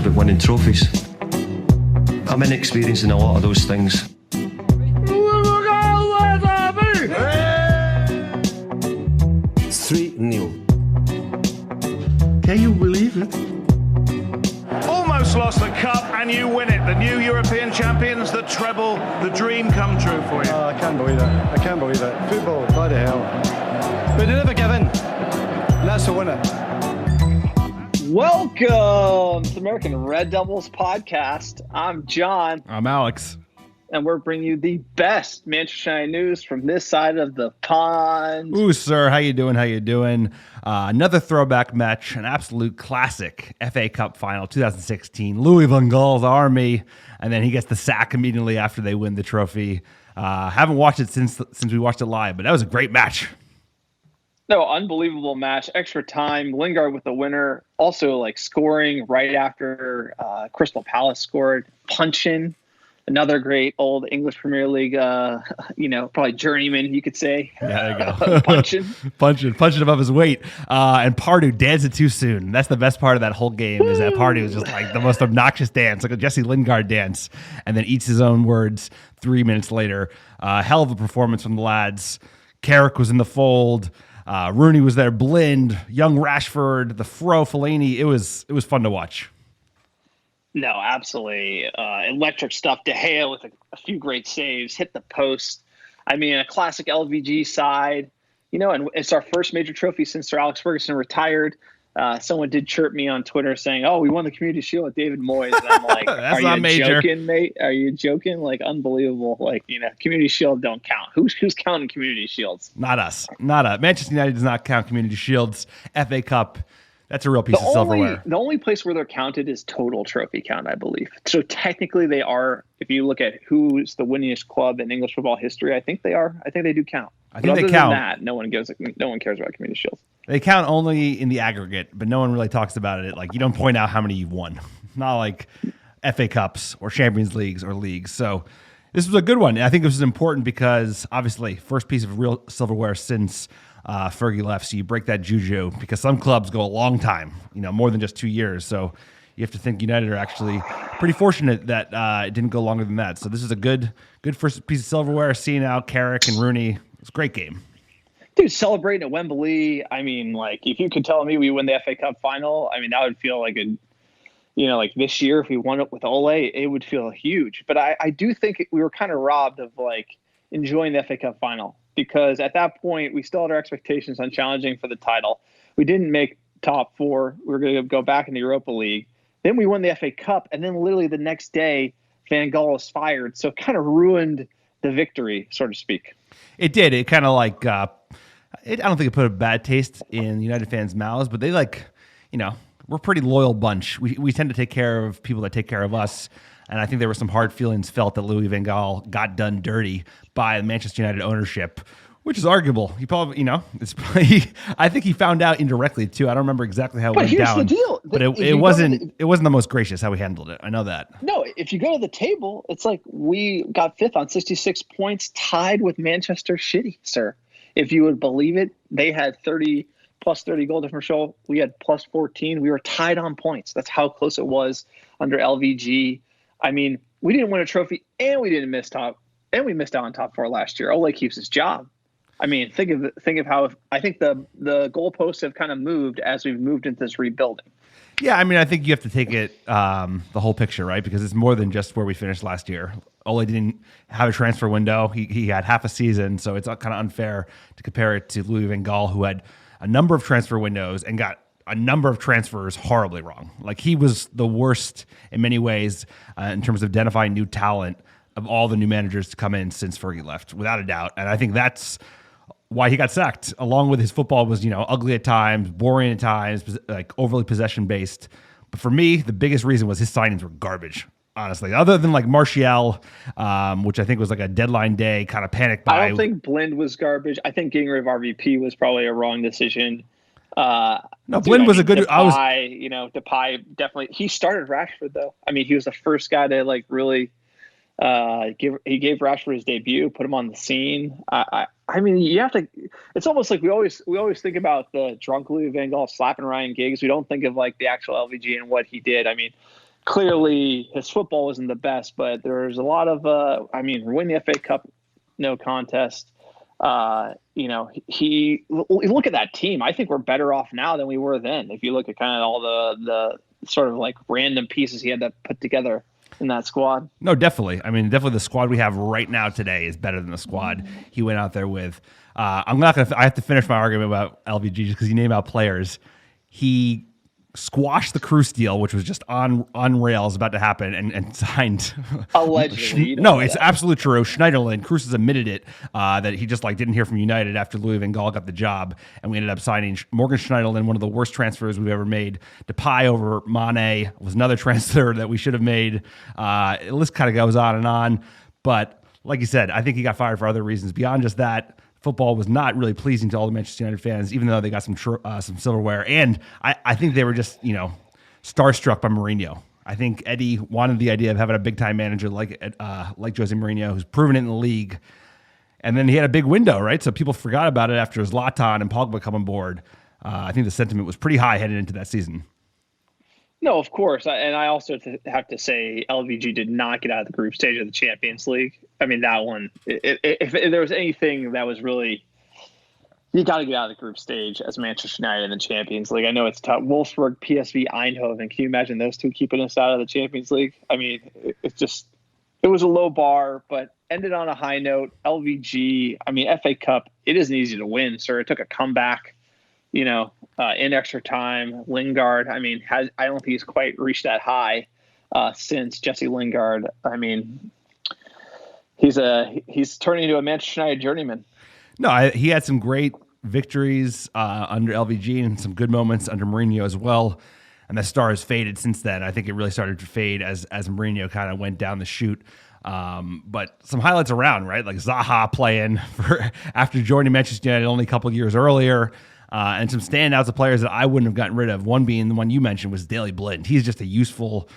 about winning trophies. I'm inexperienced in a lot of those things. 3-0. Can you believe it? Almost lost the cup and you win it. The new European champions, the treble, the dream come true for you. I can't believe it. I can't believe it. Football, bloody hell. But they never give in. And that's the winner. Welcome to American Red Devils podcast. I'm John. I'm Alex. And we're bringing you the best Manchester United news from this side of the pond. Ooh, sir, how you doing? How you doing? Another throwback match, an absolute classic FA Cup final, 2016. Louis van Gaal's Army, and then he gets the sack immediately after they win the trophy. Haven't watched it since we watched it live, but that was a great match. No, unbelievable match. Extra time. Lingard with the winner. Also, like scoring right after Crystal Palace scored. Punching. Another great old English Premier League, probably journeyman, you could say. Yeah, there you go. punching above his weight. And Pardew danced it too soon. That's the best part of that whole game is that Pardew was just like the most obnoxious dance, like a Jesse Lingard dance, and then eats his own words 3 minutes later. Hell of a performance from the lads. Carrick was in the fold. Rooney was there, Blind, young Rashford, the Fro, Fellaini. It was fun to watch. No, absolutely. Electric stuff. De Gea with a few great saves, hit the post. I mean, a classic LVG side, and it's our first major trophy since Sir Alex Ferguson retired. Someone did chirp me on Twitter saying, "Oh, we won the Community Shield with David Moyes." And I'm like, That's "Are not you major. joking, mate? Are you joking? Like, unbelievable. Like, Community Shield don't count. Who's counting Community Shields? Not us. Manchester United does not count Community Shields. FA Cup. That's a real piece of silverware. The only place where they're counted is total trophy count, I believe. So technically they are, if you look at who's the winningest club in English football history, I think they are. I think they do count. I think they count. Than that, no one cares about Community Shields. They count only in the aggregate, but no one really talks about it. Like, you don't point out how many you've won. Not like FA Cups or Champions Leagues or leagues. So this was a good one. I think this was important because, obviously, first piece of real silverware since Fergie left. So you break that juju because some clubs go a long time, more than just 2 years. So you have to think United are actually pretty fortunate that it didn't go longer than that. So this is a good first piece of silverware. Seeing out Carrick and Rooney, it's a great game. Dude, celebrating at Wembly. I mean, like, if you could tell me we win the FA Cup final, I mean, that would feel like like this year, if we won it with Ole, it would feel huge. But I do think we were kind of robbed of, like, enjoying the FA Cup final because at that point, we still had our expectations on challenging for the title. We didn't make top four. We were going to go back in the Europa League. Then we won the FA Cup, and then literally the next day, Van Gaal was fired. So it kind of ruined the victory, so to speak. It did. It kind of like, I don't think it put a bad taste in United fans' mouths, but they we're a pretty loyal bunch. We tend to take care of people that take care of us. And I think there were some hard feelings felt that Louis van Gaal got done dirty by the Manchester United ownership, which is arguable. He probably, I think he found out indirectly too. I don't remember exactly how it went down. But here's the deal. But it wasn't the most gracious how he handled it. I know that. No, if you go to the table, it's like we got fifth on 66 points, tied with Manchester City, sir. If you would believe it, they had plus 30 goal differential. We had plus 14. We were tied on points. That's how close it was under LVG. I mean, we didn't win a trophy and we missed out on top four last year. Ole keeps his job. I mean, think of how I think the goalposts have kind of moved as we've moved into this rebuilding. Yeah, I mean, I think you have to take it the whole picture, right? Because it's more than just where we finished last year. Ole didn't have a transfer window. He had half a season, so it's kind of unfair to compare it to Louis van Gaal, who had a number of transfer windows and got a number of transfers horribly wrong. Like, he was the worst in many ways in terms of identifying new talent of all the new managers to come in since Fergie left, without a doubt. And I think that's why he got sacked, along with his football was, ugly at times, boring at times, like overly possession-based. But for me, the biggest reason was his signings were garbage, honestly. Other than like Martial, which I think was like a deadline day kind of panic buy. I don't think Blind was garbage. I think getting rid of RVP was probably a wrong decision. Blind was a good. Depay definitely. He started Rashford though. I mean, he was the first guy to like really he gave Rashford his debut, put him on the scene. I mean, you have to. It's almost like we always think about the drunk Louis van Gaal slapping Ryan Giggs. We don't think of like the actual LVG and what he did. I mean, clearly his football wasn't the best, but there's a lot of, win the FA Cup, no contest. He look at that team. I think we're better off now than we were then. If you look at kind of all the sort of like random pieces he had to put together in that squad. No, definitely. I mean, definitely the squad we have right now today is better than the squad he went out there with. I have to finish my argument about LVG just because you name out players. He squashed the Cruz deal, which was just on rails, about to happen, and signed. Allegedly. No, it's absolutely true. Schneiderlin, Cruz has admitted it, that he just didn't hear from United after Louis van Gaal got the job, and we ended up signing Morgan Schneiderlin, one of the worst transfers we've ever made. Depay over Mane was another transfer that we should have made. The list kind of goes on and on, but like you said, I think he got fired for other reasons. Beyond just that, football was not really pleasing to all the Manchester United fans, even though they got some silverware. And I think they were just, starstruck by Mourinho. I think Eddie wanted the idea of having a big-time manager like Jose Mourinho, who's proven it in the league. And then he had a big window, right? So people forgot about it after Zlatan and Pogba come on board. I think the sentiment was pretty high headed into that season. No, of course. And I also have to say LVG did not get out of the group stage of the Champions League. I mean, that one, if there was anything that was really, you got to get out of the group stage as Manchester United in the Champions League. I know it's tough. Wolfsburg, PSV, Eindhoven. Can you imagine those two keeping us out of the Champions League? I mean, it was a low bar, but ended on a high note. LVG, FA Cup, it isn't easy to win, sir. It took a comeback, in extra time. Lingard, I don't think he's quite reached that high since Jesse Lingard. He's turning into a Manchester United journeyman. No, he had some great victories under LVG and some good moments under Mourinho as well. And that star has faded since then. I think it really started to fade as Mourinho kind of went down the chute. But some highlights around, right? Like Zaha playing after joining Manchester United only a couple of years earlier. And some standouts of players that I wouldn't have gotten rid of. One being the one you mentioned was Daley Blind. He's just a useful,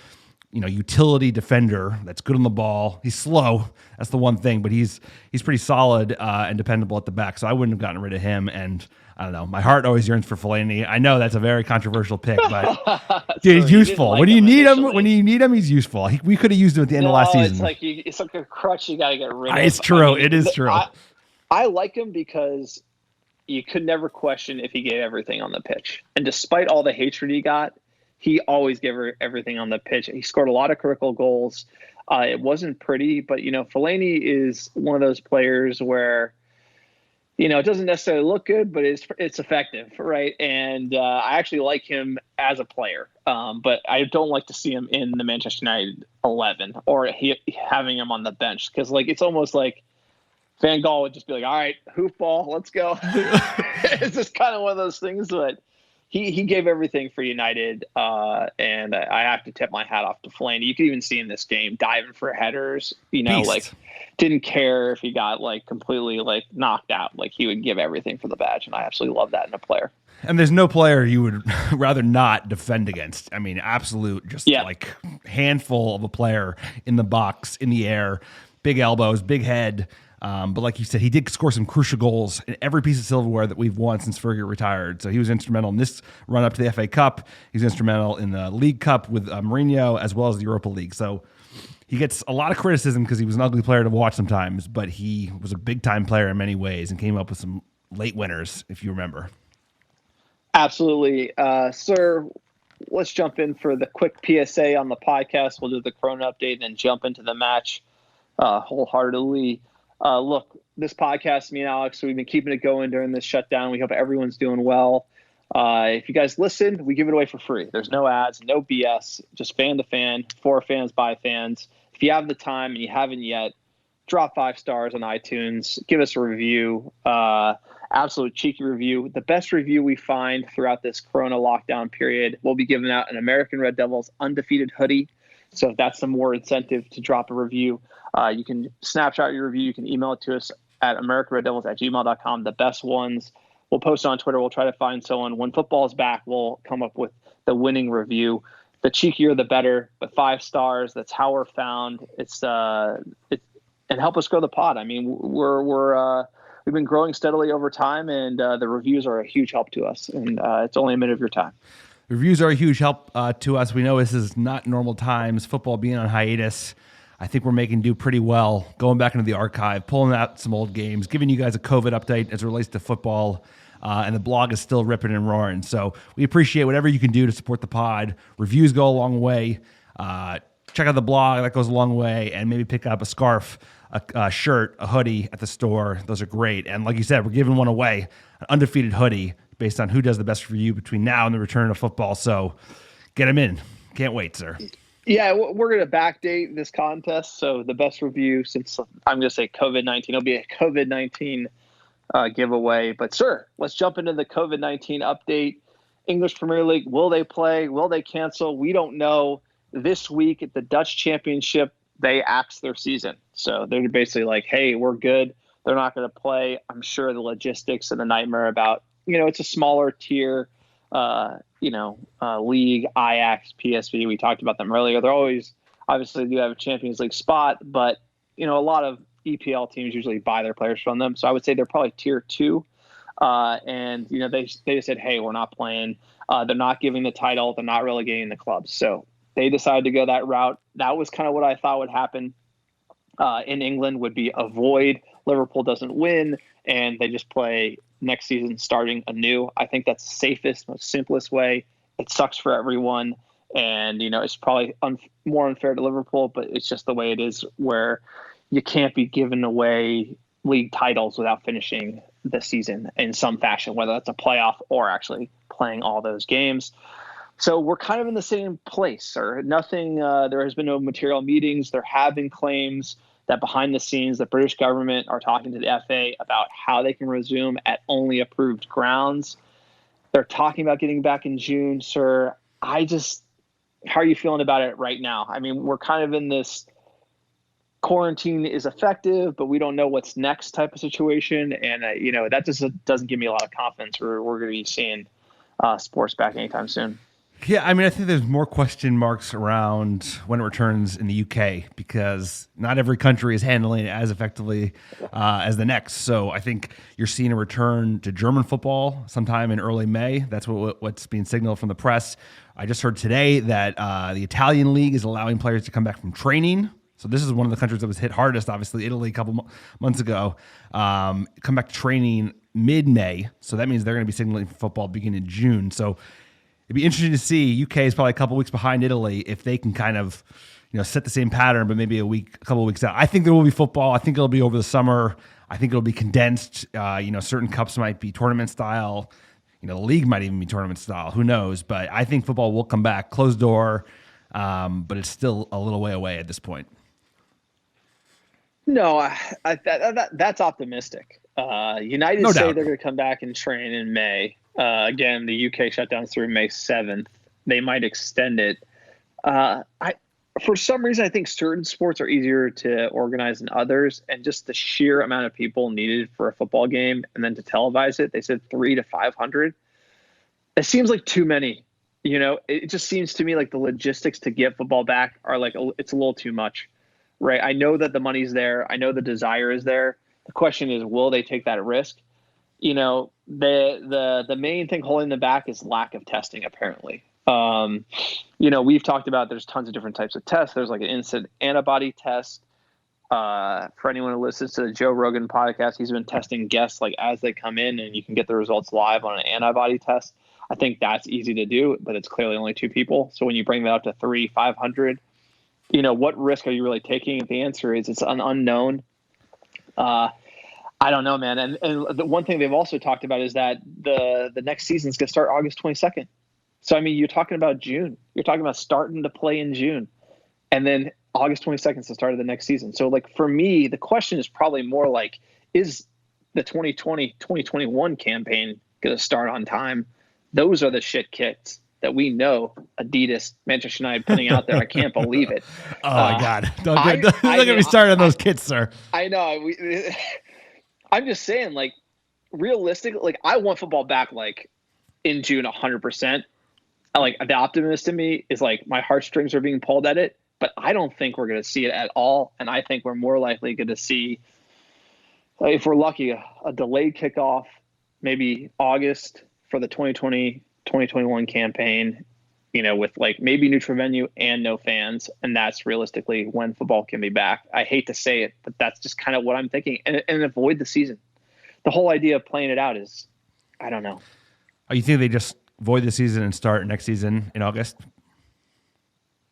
utility defender that's good on the ball. He's slow. That's the one thing, but he's pretty solid and dependable at the back. So I wouldn't have gotten rid of him. And I don't know. My heart always yearns for Fellaini. I know that's a very controversial pick, but dude, he's useful. When you need him, he's useful. We could have used him at the end of last season. It's like a crutch you got to get rid of. It's true. It is true. I like him because you could never question if he gave everything on the pitch. And despite all the hatred he got, he always gave everything on the pitch. He scored a lot of critical goals. It wasn't pretty, but, Fellaini is one of those players where, it doesn't necessarily look good, but it's effective, right? And I actually like him as a player, but I don't like to see him in the Manchester United 11 or having him on the bench because, it's almost like Van Gaal would just be like, all right, hoofball, let's go. It's just kind of one of those things, but he gave everything for United, and I have to tip my hat off to Fellaini. You could even see in this game, diving for headers, Beast. Didn't care if he got, completely, knocked out. He would give everything for the badge, and I absolutely love that in a player. And there's no player you would rather not defend against. Absolute, handful of a player in the box, in the air, big elbows, big head. But like you said, he did score some crucial goals in every piece of silverware that we've won since Fergie retired. So he was instrumental in this run up to the FA Cup. He's instrumental in the League Cup with Mourinho as well as the Europa League. So he gets a lot of criticism because he was an ugly player to watch sometimes, but he was a big-time player in many ways and came up with some late winners, if you remember. Absolutely. Sir, let's jump in for the quick PSA on the podcast. We'll do the Corona update and then jump into the match wholeheartedly. Look, this podcast, me and Alex, we've been keeping it going during this shutdown. We hope everyone's doing well. If you guys listen, we give it away for free. There's no ads, no BS, just fan to fan, for fans, by fans. If you have the time and you haven't yet, drop 5 stars on iTunes. Give us a review, absolute cheeky review. The best review we find throughout this Corona lockdown period, we'll be giving out an American Red Devils undefeated hoodie. So if that's some more incentive to drop a review, you can snapshot your review. You can email it to us at americanreddevils@gmail.com. The best ones, we'll post it on Twitter. We'll try to find someone. When football is back, we'll come up with the winning review. The cheekier, the better. But 5 stars, that's how we're found. And help us grow the pod. We've been growing steadily over time, and the reviews are a huge help to us. And it's only a minute of your time. Reviews are a huge help to us. We know this is not normal times, football being on hiatus. I think we're making do pretty well, going back into the archive, pulling out some old games, giving you guys a COVID update as it relates to football, and the blog is still ripping and roaring. So we appreciate whatever you can do to support the pod. Reviews go a long way. Check out the blog. That goes a long way. And maybe pick up a scarf, a shirt, a hoodie at the store. Those are great. And like you said, we're giving one away, an undefeated hoodie based on who does the best for you between now and the return of football. So get them in. Can't wait, sir. Yeah, we're going to backdate this contest. So the best review, since I'm going to say COVID-19, it'll be a COVID-19 giveaway. But, sir, let's jump into the COVID-19 update. English Premier League, will they play? Will they cancel? We don't know. This week at the Dutch Championship, they axed their season. So they're basically like, hey, we're good. They're not going to play. I'm sure the logistics and the nightmare about, it's a smaller tier, league, Ajax, PSV. We talked about them earlier. They're always, obviously, do have a Champions League spot, but, a lot of EPL teams usually buy their players from them. So I would say they're probably tier 2. They just said, hey, we're not playing. They're not giving the title. They're not relegating the clubs. So they decided to go that route. That was kind of what I thought would happen in England, would be avoid Liverpool doesn't win, and they just play next season starting anew. I think that's the safest, most simplest way. It sucks for everyone, and it's probably more unfair to Liverpool, but it's just the way it is, where you can't be giving away league titles without finishing the season in some fashion, whether that's a playoff or actually playing all those games. So we're kind of in the same place, sir. Nothing, there has been no material meetings. There have been claims that behind the scenes, the British government are talking to the FA about how they can resume at only approved grounds. They're talking about getting back in June, sir. How are you feeling about it right now? I mean, we're kind of in this quarantine is effective, but we don't know what's next type of situation. And, that just doesn't give me a lot of confidence we're going to be seeing sports back anytime soon. Yeah, I mean, I think there's more question marks around when it returns in the UK, because not every country is handling it as effectively as the next. So I think you're seeing a return to German football sometime in early May. That's what's being signaled from the press. I just heard today that the Italian league is allowing players to come back from training. So this is one of the countries that was hit hardest, obviously, Italy a couple months ago. Come back to training mid-May. So that means they're going to be signaling for football beginning in June. So it'd be interesting to see. UK is probably a couple weeks behind Italy if they can kind of, set the same pattern, but maybe a couple of weeks out. I think there will be football. I think it'll be over the summer. I think it'll be condensed. Certain cups might be tournament style. The league might even be tournament style. Who knows? But I think football will come back, closed door. But it's still a little way away at this point. No, that's optimistic. United No say doubt. they're going to come back and train in May. Again, the UK shutdown's through May 7th. They might extend it. For some reason, I think certain sports are easier to organize than others, and just the sheer amount of people needed for a football game and then to televise it, they said 300 to 500. It seems like too many. It just seems to me like the logistics to get football back are it's a little too much, right? I know that the money's there. I know the desire is there. The question is, will they take that risk? The main thing holding them back is lack of testing, apparently. We've talked about there's tons of different types of tests. There's like an instant antibody test. For anyone who listens to the Joe Rogan podcast, he's been testing guests as they come in, and you can get the results live on an antibody test. I think that's easy to do, but it's clearly only 2 people. So when you bring that up to 300, 500, what risk are you really taking? The answer is it's an unknown. I don't know, man. And the one thing they've also talked about is that the next season is going to start August 22nd. So, I mean, you're talking about June. You're talking about starting to play in June. And then August 22nd is the start of the next season. So, for me, the question is probably more is the 2020-2021 campaign going to start on time? Those are the shit kicks that we know Adidas, Manchester United putting out there. I can't believe it. Oh, my God. Don't get me started on those kits, sir. I know. I'm just saying, realistically, I want football back, in June 100%. The optimist in me is, my heartstrings are being pulled at it, but I don't think we're going to see it at all. And I think we're more likely going to see, if we're lucky, a delayed kickoff, maybe August for the 2020-21 2021 campaign, with like maybe neutral venue and no fans. And that's realistically when football can be back. I hate to say it, but that's just kind of what I'm thinking, and avoid the season. The whole idea of playing it out is, I don't know. Oh, you think they just void the season and start next season in August?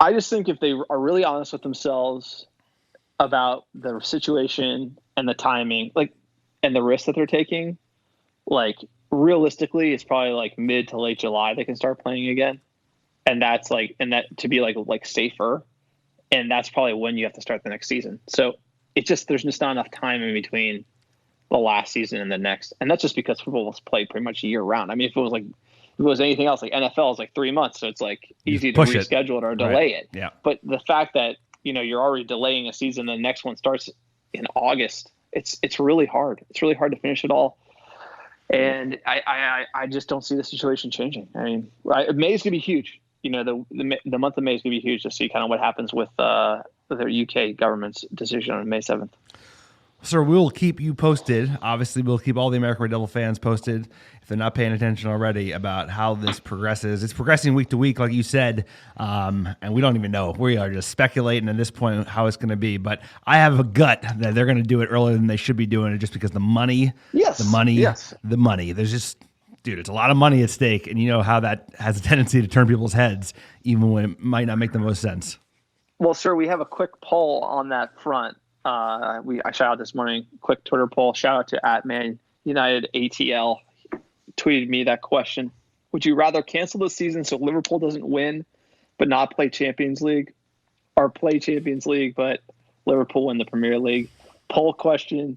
I just think if they are really honest with themselves about the situation and the timing, like, and the risk that they're taking, like realistically, it's probably like mid to late July they can start playing again, and that's like, and that to be like safer, and that's probably when you have to start the next season. So it's just there's just not enough time in between the last season and the next, and that's just because football was played pretty much year round. I mean, if it was anything else, like NFL is like 3 months, so it's like easy to reschedule it or delay it. Yeah. But the fact that you're already delaying a season, the next one starts in August. It's really hard. It's really hard to finish it all, and I just don't see the situation changing. I mean, May is gonna be huge. The month of May is gonna be huge to see kind of what happens with the UK government's decision on May 7th. Sir, we'll keep you posted. Obviously, we'll keep all the American Red Devil fans posted if they're not paying attention already about how this progresses. It's progressing week to week, like you said, and we don't even know. We are just speculating at this point how it's going to be. But I have a gut that they're going to do it earlier than they should be doing it, just because the money, the money. There's just, dude, it's a lot of money at stake, and you know how that has a tendency to turn people's heads, even when it might not make the most sense. Well, sir, we have a quick poll on that front. I shout out this morning, quick Twitter poll. Shout out to @ManUnitedATL. Tweeted me that question. Would you rather cancel the season so Liverpool doesn't win, but not play Champions League, or play Champions League, but Liverpool win the Premier League? Poll question,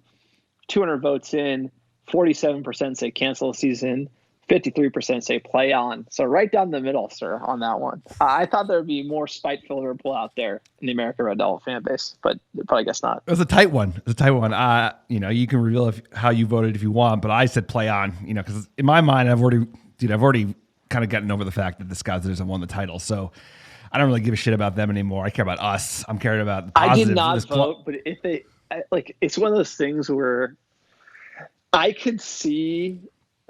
200 votes in, 47% say cancel the season, 53% say play on. So right down the middle, sir, on that one. I thought there would be more spiteful Liverpool out there in the American Red Devil fan base, but I guess not. It was a tight one. You can reveal how you voted if you want, but I said play on, because in my mind, I've already kind of gotten over the fact that the Scousers have won the title. So I don't really give a shit about them anymore. I care about us. I'm caring about the positive. I did not vote, but if they, it's one of those things where I could see,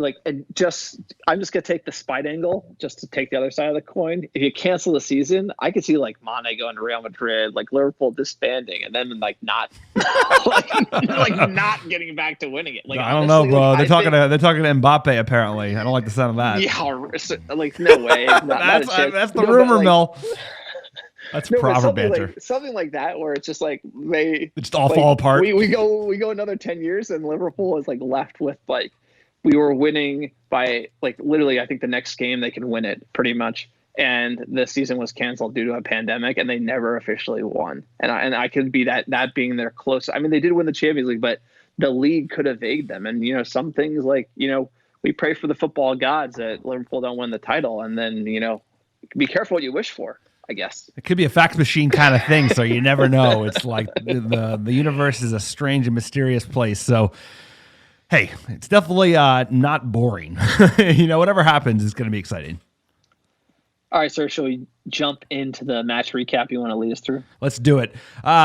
I'm just going to take the spite angle just to take the other side of the coin. If you cancel the season, I could see Mane going to Real Madrid, Liverpool disbanding, and then not not getting back to winning it. I don't know, bro. They're talking to Mbappe apparently. I don't like the sound of that. Yeah, no way. That's the rumor mill. That's proper banter. Something like that, where it's just they just all fall apart. We go another 10 years, and Liverpool is left with we were winning by literally, I think the next game they can win it pretty much. And the season was canceled due to a pandemic, and they never officially won. And I could be that being their close. I mean, they did win the Champions League, but the league could evade them. And, some things we pray for the football gods that Liverpool don't win the title. And then, be careful what you wish for, I guess. It could be a fax machine kind of thing. So you never know. It's like the universe is a strange and mysterious place. So, hey, it's definitely not boring. Whatever happens is going to be exciting. All right, sir, shall we jump into the match recap you want to lead us through? Let's do it.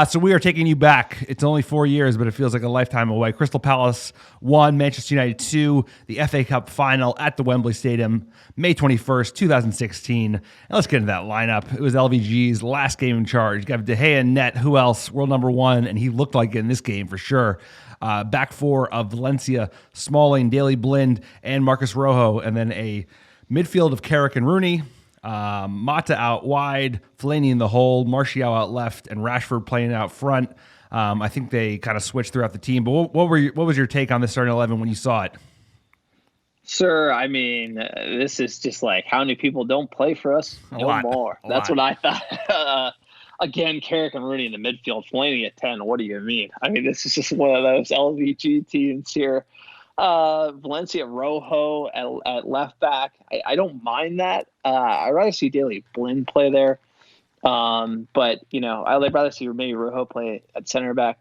So we are taking you back. It's only 4 years, but it feels like a lifetime away. Crystal Palace 1, Manchester United 2, the FA Cup final at the Wembley Stadium, May 21st, 2016. And let's get into that lineup. It was LVG's last game in charge. You got De Gea in net. Who else? World number 1, and he looked like it in this game for sure. Back four of Valencia, Smalling, Daley Blind, and Marcus Rojo. And then a midfield of Carrick and Rooney. Mata out wide, Fellaini in the hole, Martial out left, and Rashford playing out front. I think they kind of switched throughout the team. But what was your take on this starting 11 when you saw it? Sir, I mean, this is just how many people don't play for us? No more. That's what I thought. Again, Carrick and Rooney in the midfield, Fellaini at 10. What do you mean? I mean, this is just one of those LVG teams here. Valencia Rojo at left back. I don't mind that. I'd rather see Daley Blind play there. But, I'd rather see maybe Rojo play at center back.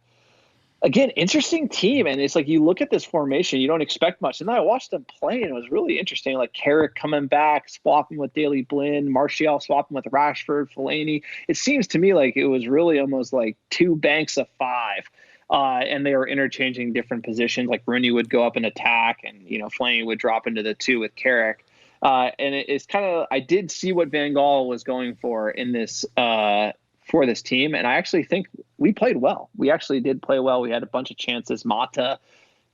Again, interesting team. And it's you look at this formation, you don't expect much. And then I watched them play, and it was really interesting. Carrick coming back, swapping with Daley Blind, Martial swapping with Rashford, Fellaini. It seems to me it was really almost two banks of five. And they were interchanging different positions. Rooney would go up and attack, and Fellaini would drop into the 2 with Carrick. And it's kind of, I did see what Van Gaal was going for in this for this team, and I actually think we played well. We actually did play well. We had a bunch of chances. Mata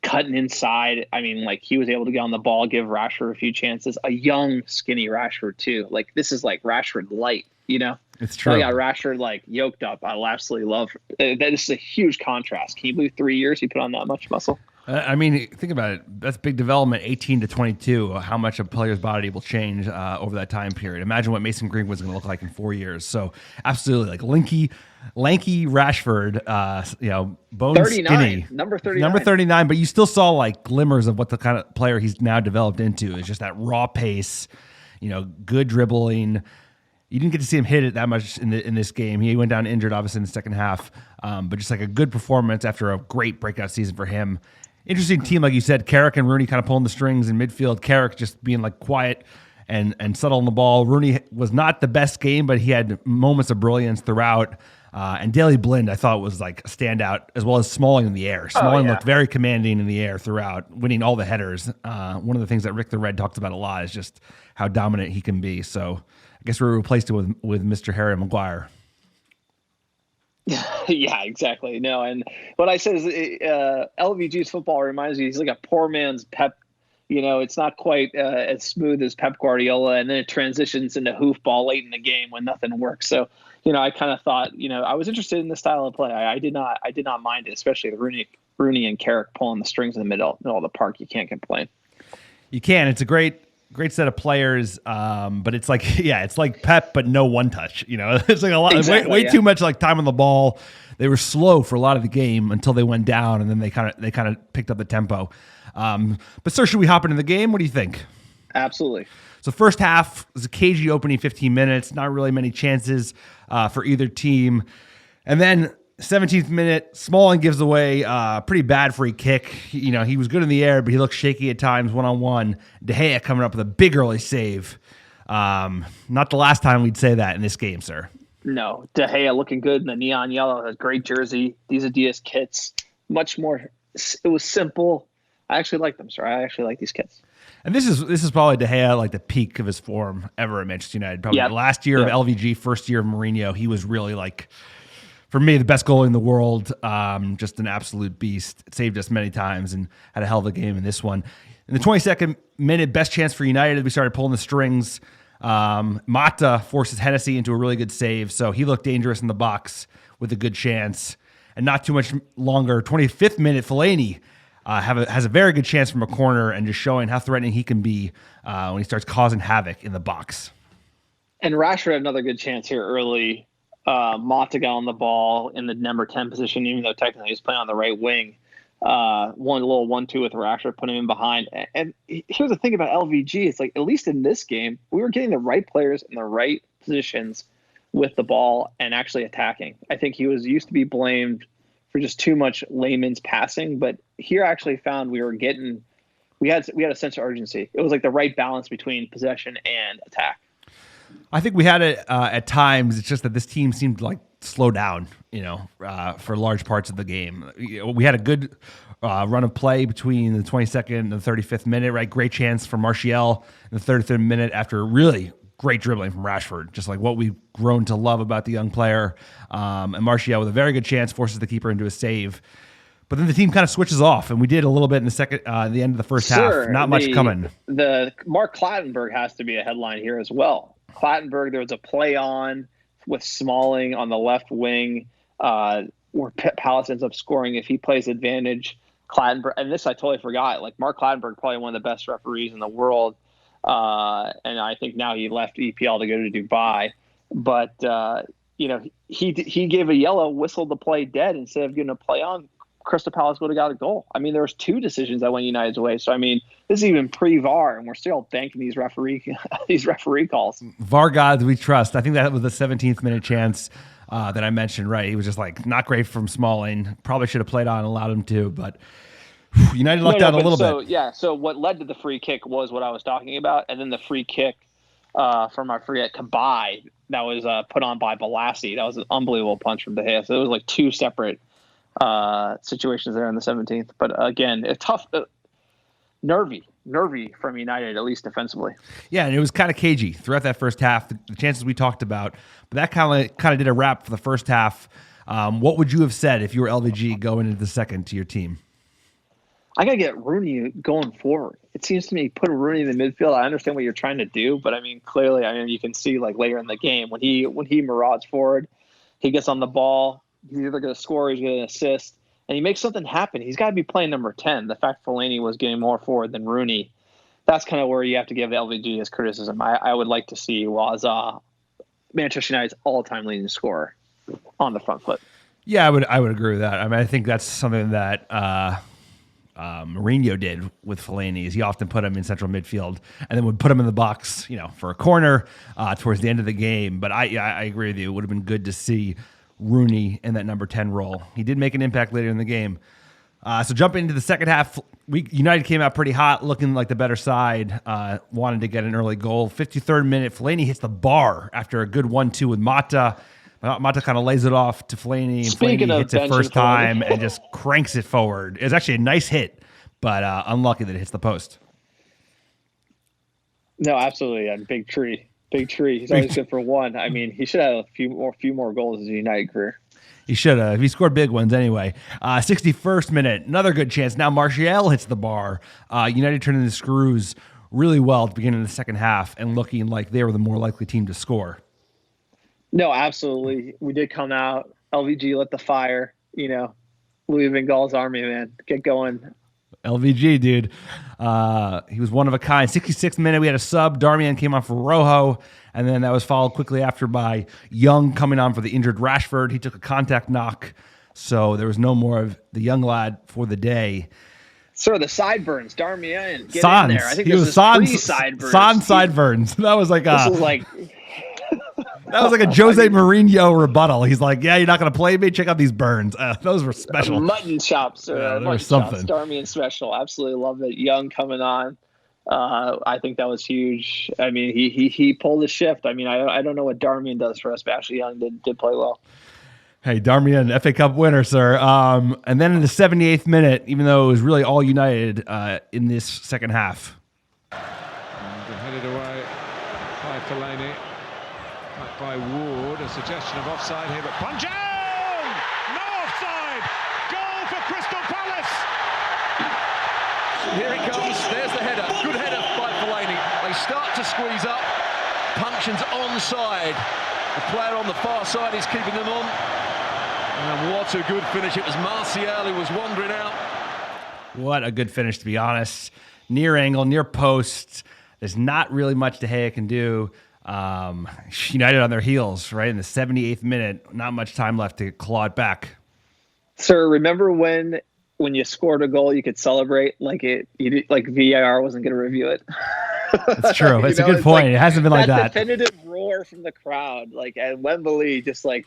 cutting inside. I mean, like, he was able to get on the ball, give Rashford a few chances. A young, skinny Rashford too. Like, this is like Rashford light, you know? It's true. I got Rashford like yoked up. I absolutely love. That is a huge contrast. Can you believe 3 years he put on that much muscle? I mean, think about it. That's big development, 18 to 22, how much a player's body will change over that time period. Imagine what Mason Greenwood was going to look like in 4 years. So absolutely, like lanky Rashford, bone 39, skinny. number 39. Number 39, but you still saw like glimmers of what the kind of player he's now developed into. It's just that raw pace, good dribbling. You didn't get to see him hit it that much in this game. He went down injured, obviously, in the second half, but just like a good performance after a great breakout season for him. Interesting team, like you said, Carrick and Rooney kind of pulling the strings in midfield. Carrick just being like quiet and subtle on the ball. Rooney was not the best game, but he had moments of brilliance throughout. And Daley Blind, I thought, was like a standout, as well as Smalling in the air. Smalling looked very commanding in the air throughout, winning all the headers. One of the things that Rick the Red talks about a lot is just how dominant he can be. So I guess we replaced it with Mr. Harry Maguire. Yeah, exactly. No, and what I said is LVG's football reminds me, he's like a poor man's Pep. It's not quite as smooth as Pep Guardiola, and then it transitions into hoofball late in the game when nothing works. So, I kind of thought, I was interested in the style of play. I did not mind it, especially the Rooney and Carrick pulling the strings in the middle of the park. You can't complain. You can. It's a great set of players, but it's like, it's like Pep, but no one touch. It's like a lot, way too much like time on the ball. They were slow for a lot of the game until they went down, and then they kind of picked up the tempo. But sir, should we hop into the game? What do you think? Absolutely. So first half was a cagey opening 15 minutes, not really many chances for either team, and then 17th minute, Smalling gives away a pretty bad free kick. He was good in the air, but he looked shaky at times one-on-one. De Gea coming up with a big early save. Not the last time we'd say that in this game, sir. No, De Gea looking good in the neon yellow, a great jersey. These Adidas kits, much more. It was simple. I actually like them, sir. I actually like these kits. And this is probably De Gea, like the peak of his form ever at Manchester United. Probably the last year of LVG, first year of Mourinho, he was really like, for me, the best goalie in the world, just an absolute beast. It saved us many times and had a hell of a game in this one. In the 22nd minute, best chance for United, we started pulling the strings. Mata forces Hennessy into a really good save, so he looked dangerous in the box with a good chance. And not too much longer, 25th minute, Fellaini has a very good chance from a corner and just showing how threatening he can be when he starts causing havoc in the box. And Rashford had another good chance here early. Mata got on the ball in the number 10 position, even though technically he's playing on the right wing. One little 1-2 with Rashford, putting him behind. And here's the thing about LVG. It's like, at least in this game, we were getting the right players in the right positions with the ball and actually attacking. I think he used to be blamed for just too much layman's passing, but here I actually found we had a sense of urgency. It was like the right balance between possession and attack. I think we had it at times. It's just that this team seemed to like slow down, for large parts of the game. We had a good run of play between the 22nd and the 35th minute, right? Great chance for Martial in the 33rd minute after really great dribbling from Rashford, just like what we've grown to love about the young player. And Martial with a very good chance forces the keeper into a save. But then the team kind of switches off, and we did a little bit in the end of the first half. Not much coming. The Mark Clattenburg has to be a headline here as well. Clattenburg, there was a play on with Smalling on the left wing where Palace ends up scoring. If he plays advantage, Clattenburg, and this I totally forgot, like Mark Clattenburg, probably one of the best referees in the world. And I think now he left EPL to go to Dubai. But, he gave a yellow, whistled the play dead instead of giving a play on. Crystal Palace would have got a goal. I mean, there was two decisions that went United's way. So, I mean, this is even pre-VAR, and we're still banking these referee calls. VAR gods we trust. I think that was the 17th minute chance that I mentioned, right? He was just like not great from Smalling. Probably should have played on and allowed him to, but United lucked out a little bit. Yeah, so what led to the free kick was what I was talking about, and then the free kick from, I forget, Kabay, that was put on by Balassi. That was an unbelievable punch from De Gea. So it was like two separate situations there in the 17th. But again, it's tough, nervy nervy from United, at least defensively. Yeah, and it was kind of cagey throughout that first half. The chances we talked about, but that kind of did a wrap for the first half. What would you have said if you were LVG going into the second to your team? I got to get Rooney going forward. It seems to me put Rooney in the midfield. I understand what you're trying to do, but I mean, clearly, you can see like later in the game when he marauds forward, he gets on the ball. He's either going to score or he's going to assist, and he makes something happen. He's got to be playing number 10. The fact Fellaini was getting more forward than Rooney, that's kind of where you have to give LVG his criticism. I would like to see Waza, Manchester United's all-time leading scorer, on the front foot. Yeah, I would agree with that. I mean, I think that's something that Mourinho did with Fellaini. Is he often put him in central midfield and then would put him in the box, for a corner towards the end of the game. But I agree with you. It would have been good to see Rooney in that number 10 role. He did make an impact later in the game. So jumping into the second half, United came out pretty hot, looking like the better side, wanted to get an early goal. 53rd minute, Fellaini hits the bar after a good 1-2 with Mata. Mata kind of lays it off to Fellaini, and Fellaini hits it first time and just cranks it forward. It was actually a nice hit, but unlucky that it hits the post. No, absolutely. And big tree. He's always good for one. I mean, he should have a few more goals in his United career. He should have. He scored big ones anyway. 61st minute, another good chance. Now Martial hits the bar. United turning the screws really well at the beginning of the second half and looking like they were the more likely team to score. No, absolutely. We did come out. LVG lit the fire. Louis Van Gaal's army, man. Get going. LVG, dude. He was one of a kind. 66th minute, we had a sub. Darmian came on for Rojo, and then that was followed quickly after by Young coming on for the injured Rashford. He took a contact knock, so there was no more of the young lad for the day. Sir, the sideburns. Darmian, get Sans. in there. I think he this was is Sans sideburns. That was like this was like... That was like a Jose Mourinho rebuttal. He's like, yeah, you're not going to play me? Check out these burns. Those were special. Mutton chops. There was something. Darmian special. Absolutely love it. Young coming on. I think that was huge. I mean, he pulled the shift. I mean, I don't know what Darmian does for us, but Ashley Young did play well. Hey, Darmian, FA Cup winner, sir. And then in the 78th minute, even though it was really all United in this second half. And headed away by Fellaini. By Ward, a suggestion of offside here, but Punjab! No offside! Goal for Crystal Palace! Here it comes, there's the header. Good header by Fellaini. They start to squeeze up. Punction's onside. The player on the far side is keeping them on. And what a good finish. It was Martial who was wandering out. What a good finish, to be honest. Near angle, near post. There's not really much De Gea can do. United on their heels, right in the 78th minute. Not much time left to claw it back. Sir, remember when you scored a goal, you could celebrate like VAR wasn't going to review it. That's true. That's a good point. It hasn't been like that. Definitive roar from the crowd, like at Wembely, just like,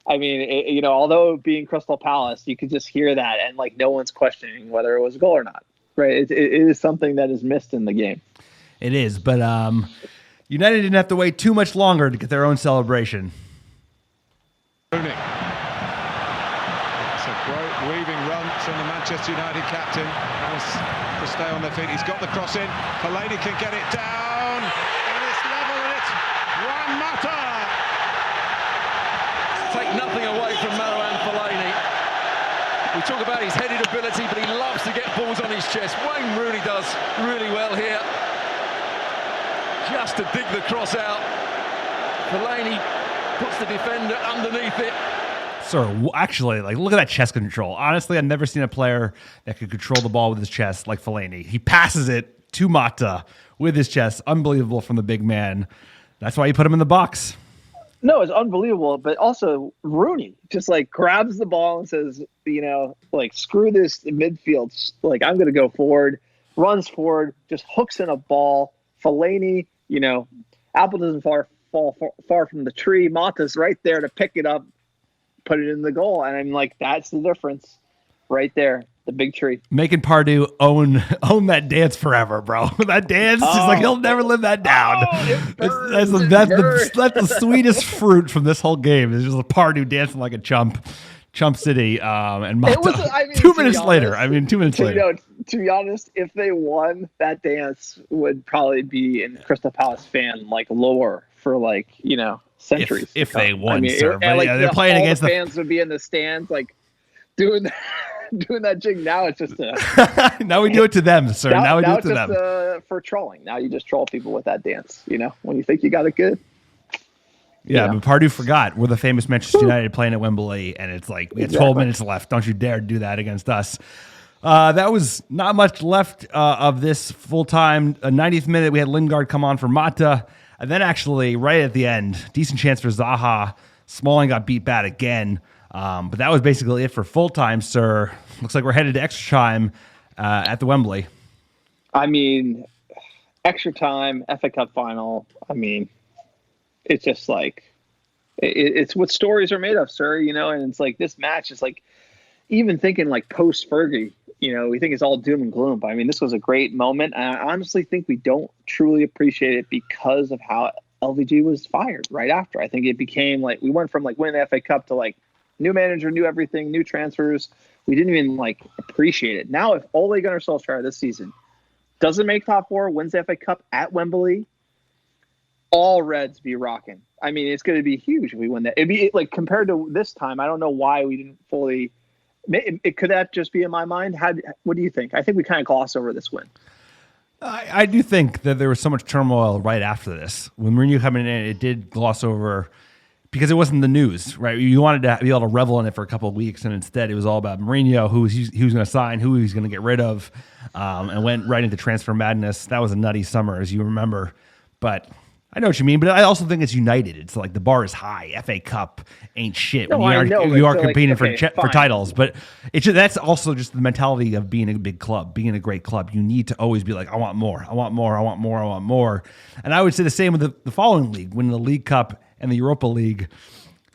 I mean, although being Crystal Palace, you could just hear that, and like no one's questioning whether it was a goal or not. Right? It is something that is missed in the game. It is, but United didn't have to wait too much longer to get their own celebration. Rooney. It's a great weaving run from the Manchester United captain. To stay on their feet. He's got the cross in. Fellaini can get it down. And it's level, and it's Juan Mata. Take nothing away from Marouane Fellaini. We talk about his headed ability, but he loves to get balls on his chest. Wayne Rooney does really well here. Just to dig the cross out. Fellaini puts the defender underneath it. Sir, actually, look at that chest control. Honestly, I've never seen a player that could control the ball with his chest like Fellaini. He passes it to Mata with his chest. Unbelievable from the big man. That's why you put him in the box. No, it's unbelievable. But also, Rooney just grabs the ball and says, screw this midfield. I'm going to go forward. Runs forward, just hooks in a ball. Fellaini, apple doesn't fall far from the tree. Mata's right there to pick it up, put it in the goal. And I'm like, that's the difference right there. The big tree. Making Pardew own that dance forever, bro. That dance is he'll never live that down. That's the sweetest fruit from this whole game. It's just a Pardew dancing like a chump. Chump City, and Mata. It was, I mean, 2 minutes later. I mean, 2 minutes later. You know, to be honest, if they won, that dance would probably be in Crystal Palace fan like lore for like, you know, centuries. If they won, I mean, sir. But like, yeah, they're playing all against the fans would be in the stands like doing that, doing that jig. Now it's just now we do it to them, sir. Now we do it it's to just, them. for trolling. Now you just troll people with that dance. You know, when you think you got it good. Yeah, Yeah. but Pardue forgot we're the famous Manchester United playing at Wembley, and it's like we had 12 minutes left. Don't you dare do that against us. That was not much left of this full time. 90th minute, we had Lingard come on for Mata, and then actually right at the end, decent chance for Zaha. Smalling got beat bad again, but that was basically it for full time, sir. Looks like we're headed to extra time at the Wembley. I mean, extra time, FA Cup final. I mean, it's just like it's what stories are made of, sir. You know, and it's like this match is like even thinking like post Fergie. You know, we think it's all doom and gloom, but I mean, this was a great moment. And I honestly think we don't truly appreciate it because of how LVG was fired right after. I think it became like we went from like winning the FA Cup to like new manager, new everything, new transfers. We didn't even like appreciate it. Now, if Ole Gunnar Solskjaer this season doesn't make top four, wins the FA Cup at Wembley, all Reds be rocking. I mean, it's going to be huge if we win that. It'd be like compared to this time. I don't know why we didn't fully. It could that just be in my mind? What do you think? I think we kind of gloss over this win. I do think that there was so much turmoil right after this. When Mourinho coming in, it did gloss over because it wasn't the news, right? You wanted to be able to revel in it for a couple of weeks, and instead it was all about Mourinho, who he was going to sign, who he was going to get rid of, and went right into transfer madness. That was a nutty summer, as you remember. But I know what you mean, but I also think it's United. It's like the bar is high. FA Cup ain't shit. No, when you are competing like, okay, for titles, but that's also just the mentality of being a big club, being a great club. You need to always be like, I want more, I want more, I want more, I want more. And I would say the same with the following league, winning the League Cup and the Europa League.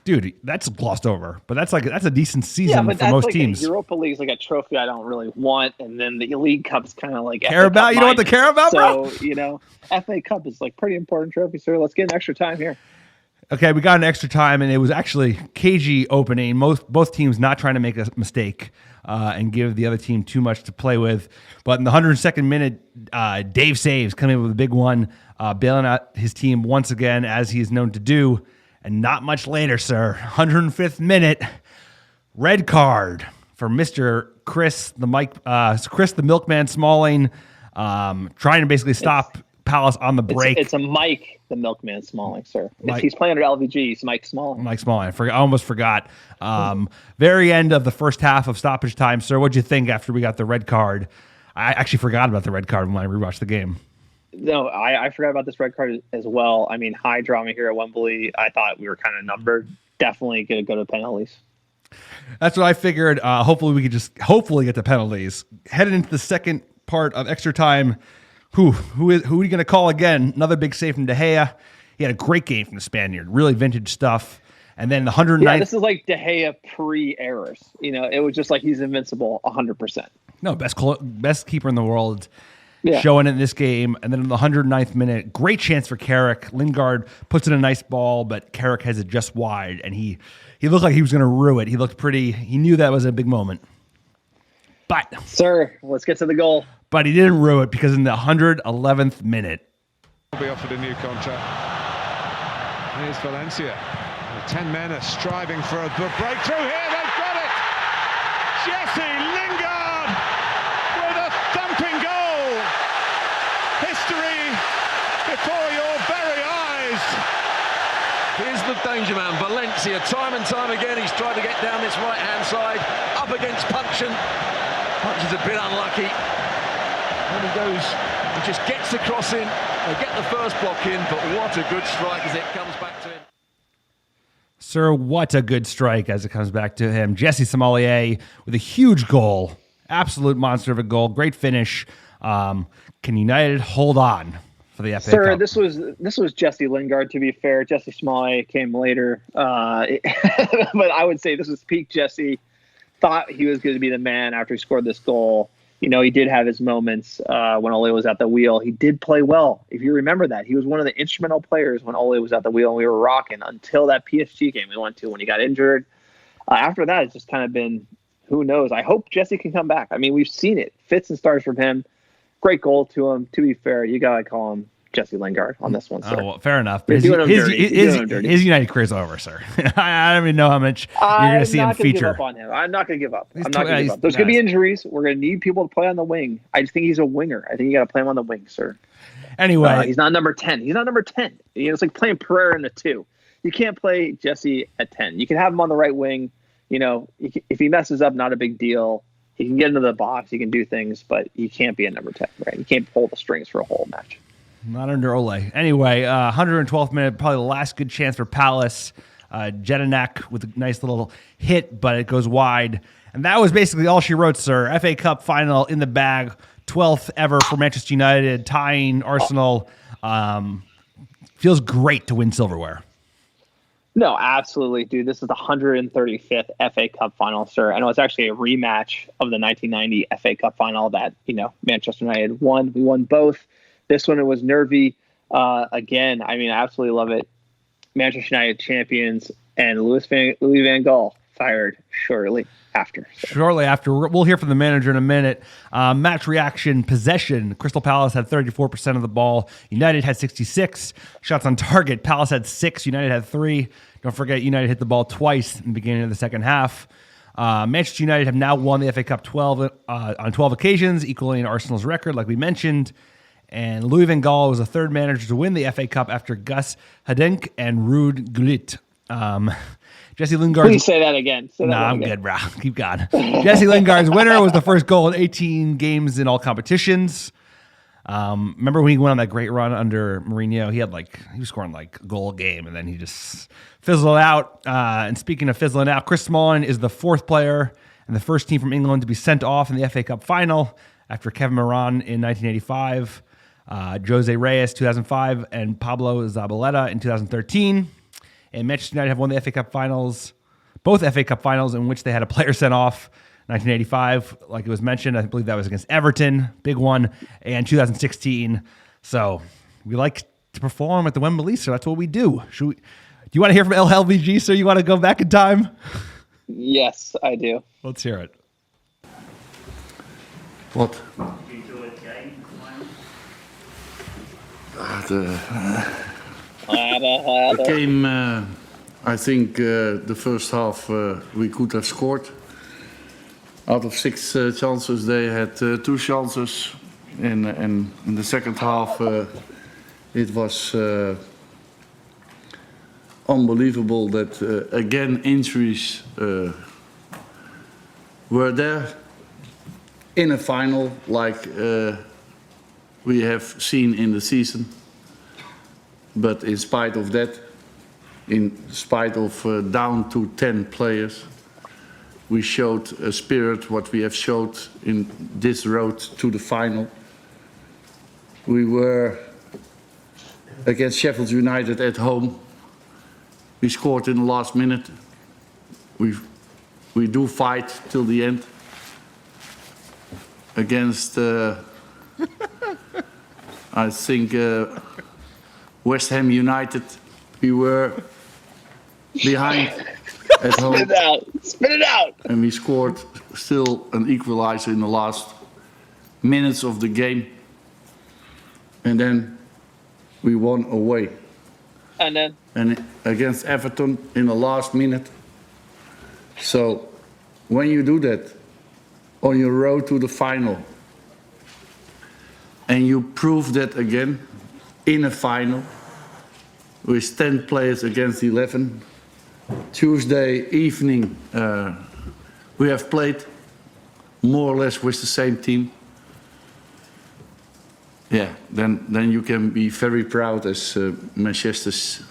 Dude, that's glossed over, but that's a decent season for most teams. Europa League is like a trophy I don't really want, and then the League Cup's kind of like Carabao. You don't want the Carabao, bro? So, you know, FA Cup is like pretty important trophy, sir. Let's get an extra time here. Okay, we got an extra time, and it was actually cagey opening. Both teams not trying to make a mistake and give the other team too much to play with. But in the 102nd minute, Dave saves, coming in with a big one, bailing out his team once again, as he is known to do. And not much later, sir, 105th minute, red card for Mr. Chris the Milkman Smalling, trying to basically stop Palace on the break. It's a Mike the Milkman Smalling, sir. If he's playing under LVG, he's Mike Smalling. Mike Smalling. I almost forgot. Very end of the first half of stoppage time, sir. What'd you think after we got the red card? I actually forgot about the red card when I rewatched the game. No, I forgot about this red card as well. I mean, high drama here at Wembley. I thought we were kind of numbered. Definitely going to go to penalties. That's what I figured. Hopefully we could just get to penalties. Headed into the second part of extra time. Who are you going to call again? Another big save from De Gea. He had a great game from the Spaniard. Really vintage stuff. And then the 109th. Yeah, this is like De Gea pre-errors. You know, it was just like he's invincible 100%. No, best keeper in the world. Yeah. Showing it in this game. And then in the 109th minute, great chance for Carrick. Lingard puts in a nice ball, but Carrick has it just wide, and he looked like he was going to rue it. He looked he knew that was a big moment. But sir, let's get to the goal. But he didn't rue it because in the 111th minute, Will be offered a new contract. Here's Valencia. The 10 men are striving for a breakthrough here. They've got it. Jesse Lingard with a thumping goal. History before your very eyes. Here's the danger man, Valencia. Time and time again, he's tried to get down this right-hand side, up against Puncheon. Puncheon's a bit unlucky. And he just gets the cross in. They get the first block in, but what a good strike as it comes back to him. Sir, what a good strike as it comes back to him. Jesse Sommelier with a huge goal. Absolute monster of a goal. Great finish. Can United hold on for the FA Sir, Cup? this was Jesse Lingard, to be fair. Jesse Sommelier came later. But I would say this was peak Jesse. Thought he was going to be the man after he scored this goal. You know, he did have his moments when Ole was at the wheel. He did play well. If you remember that, he was one of the instrumental players when Ole was at the wheel and we were rocking until that PSG game we went to when he got injured. After that, it's just kind of been, who knows? I hope Jesse can come back. I mean, we've seen it. Fits and starts from him. Great goal to him. To be fair, you got to call him Jesse Lingard on this one, sir. Oh, well, fair enough. You're doing him dirty. His United career's over, sir. I don't even know how much you're going to see him feature. I'm not going to give up. I'm not going to give up. There's going to be injuries. We're going to need people to play on the wing. I just think he's a winger. I think you got to play him on the wing, sir. Anyway. He's not number 10. He's not number 10. It's like playing Pereira in a 2. You can't play Jesse at 10. You can have him on the right wing. If he messes up, not a big deal. He can get into the box. He can do things, but he can't be a number 10, right? You can't pull the strings for a whole match. Not under Ole. Anyway, 112th minute, probably the last good chance for Palace. Jedinak with a nice little hit, but it goes wide. And that was basically all she wrote, sir. FA Cup final in the bag. 12th ever for Manchester United, tying Arsenal. Feels great to win silverware. No, absolutely, dude. This is the 135th FA Cup final, sir. I know it's actually a rematch of the 1990 FA Cup final that, Manchester United won. We won both. This one, it was nervy. Again, I mean, I absolutely love it. Manchester United champions, and Louis van Gaal fired shortly after. So. Shortly after. We'll hear from the manager in a minute. Match reaction, possession. Crystal Palace had 34% of the ball. United had 66. Shots on target. Palace had 6. United had 3. Don't forget, United hit the ball twice in the beginning of the second half. Manchester United have now won the FA Cup on 12 occasions, equaling Arsenal's record, like we mentioned. And Louis van Gaal was the third manager to win the FA Cup after Gus Hiddink and Ruud Gullit. Jesse Lingard. Please say that again. I'm good, bro. Keep going. Jesse Lingard's winner was the first goal in 18 games in all competitions. Remember when he went on that great run under Mourinho? He was scoring a goal a game, and then he just fizzled out. And speaking of fizzling out, Chris Smalling is the 4th player and the first team from England to be sent off in the FA Cup final after Kevin Moran in 1985. Jose Reyes 2005 and Pablo Zabaleta in 2013. And Manchester United have won the FA Cup finals, both FA Cup finals in which they had a player sent off. 1985, like it was mentioned, I believe that was against Everton, big one, and 2016. So we like to perform at the Wembely, so that's what we do. Do you want to hear from LVG, so you want to go back in time? Yes, I do. Let's hear it. What? The game, I think the first half we could have scored. Out of 6 chances, they had 2 chances. And in the second half, it was unbelievable that, again, injuries were there in a final like we have seen in the season. But in spite of that, in spite of down to 10 players, we showed a spirit, what we have showed in this road to the final. We were against Sheffield United at home. We scored in the last minute. We do fight till the end. Against, I think, West Ham United, we were behind at home. Spit it out. And we scored still an equalizer in the last minutes of the game. And then we won away. And against Everton in the last minute. So when you do that on your road to the final, and you prove that again in a final with 10 players against 11. Tuesday evening, we have played more or less with the same team. Yeah, then you can be very proud as Manchester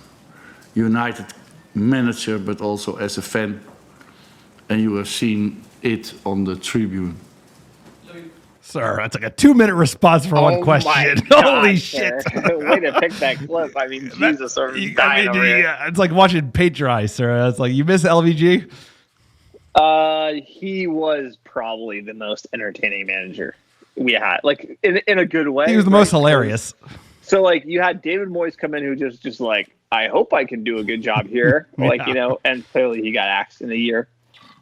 United manager, but also as a fan. And you have seen it on the tribune. Sir, that's like a 2-minute response for one question. God, Holy sir. shit. Way to pick that clip. I mean, Jesus, I'm dying over here. Yeah, it's like watching paint dry, sir. It's like, you miss LVG? He was probably the most entertaining manager we had, like in a good way. He was the most hilarious. So like you had David Moyes come in who just like, I hope I can do a good job here. Yeah. Like, and clearly he got axed in a year.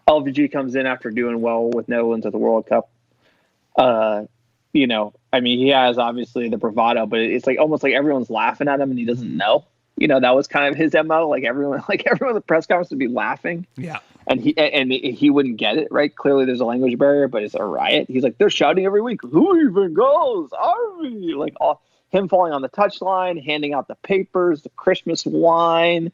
LVG comes in after doing well with Netherlands at the World Cup. He has obviously the bravado, but it's like almost like everyone's laughing at him and he doesn't know. That was kind of his MO. Like everyone in the press conference would be laughing. Yeah. And he wouldn't get it, right? Clearly there's a language barrier, but it's a riot. He's like, they're shouting every week, who even goes? Are we? Like him falling on the touchline, handing out the papers, the Christmas wine,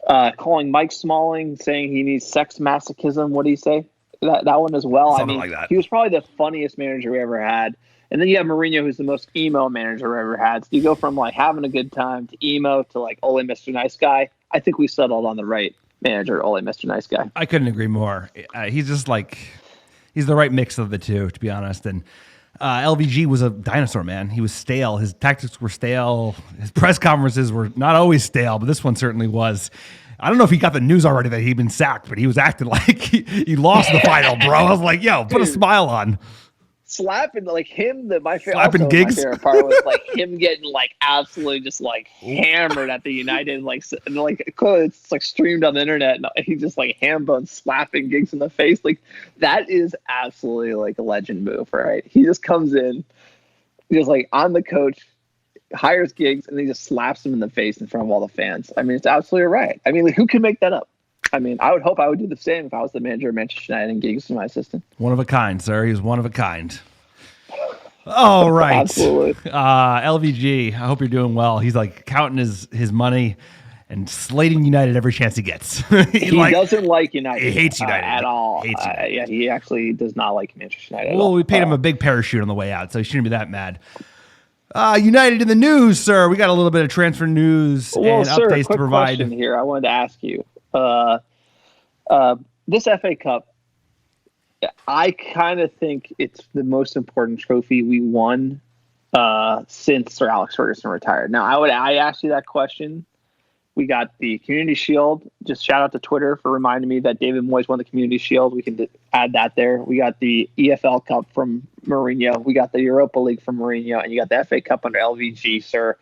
calling Mike Smalling, saying he needs sex masochism. What do you say? That one as well. Something like that. He was probably the funniest manager we ever had. And then you have Mourinho, who's the most emo manager we ever had. So you go from like having a good time to emo to like Ole Mr. Nice Guy. I think we settled on the right manager, Ole Mr. Nice Guy. I couldn't agree more. He's just like, he's the right mix of the two, to be honest. And LVG was a dinosaur, man. He was stale. His tactics were stale. His press conferences were not always stale, but this one certainly was. I don't know if he got the news already that he'd been sacked, but he was acting like he lost the final, bro. I was like, yo, put a smile on. Slapping like him, my favorite part was like him getting like absolutely just like hammered at the United, it's like streamed on the internet, and he just like ham-bone slapping Giggs in the face. Like that is absolutely like a legend move, right? He just comes in, just like on the coach, hires Giggs, and he just slaps him in the face in front of all the fans. I mean, it's absolutely right. I mean, like, who can make that up? I mean, I would hope I would do the same if I was the manager of Manchester United and Giggs was my assistant. One of a kind, sir. He was one of a kind. All right. Absolutely. LVG, I hope you're doing well. He's like counting his money and slating United every chance he gets. he doesn't like United. He hates United at all. Hates United. Yeah, he actually does not like Manchester United. Well, we paid him a big parachute on the way out, so he shouldn't be that mad. United in the news, sir. We got a little bit of transfer news and updates to provide. Question here. I wanted to ask you. This FA Cup, I kind of think it's the most important trophy we won since Sir Alex Ferguson retired. Now, I asked you that question. We got the Community Shield. Just shout out to Twitter for reminding me that David Moyes won the Community Shield. We can add that there. We got the EFL Cup from Mourinho. We got the Europa League from Mourinho. And you got the FA Cup under LVG, sir.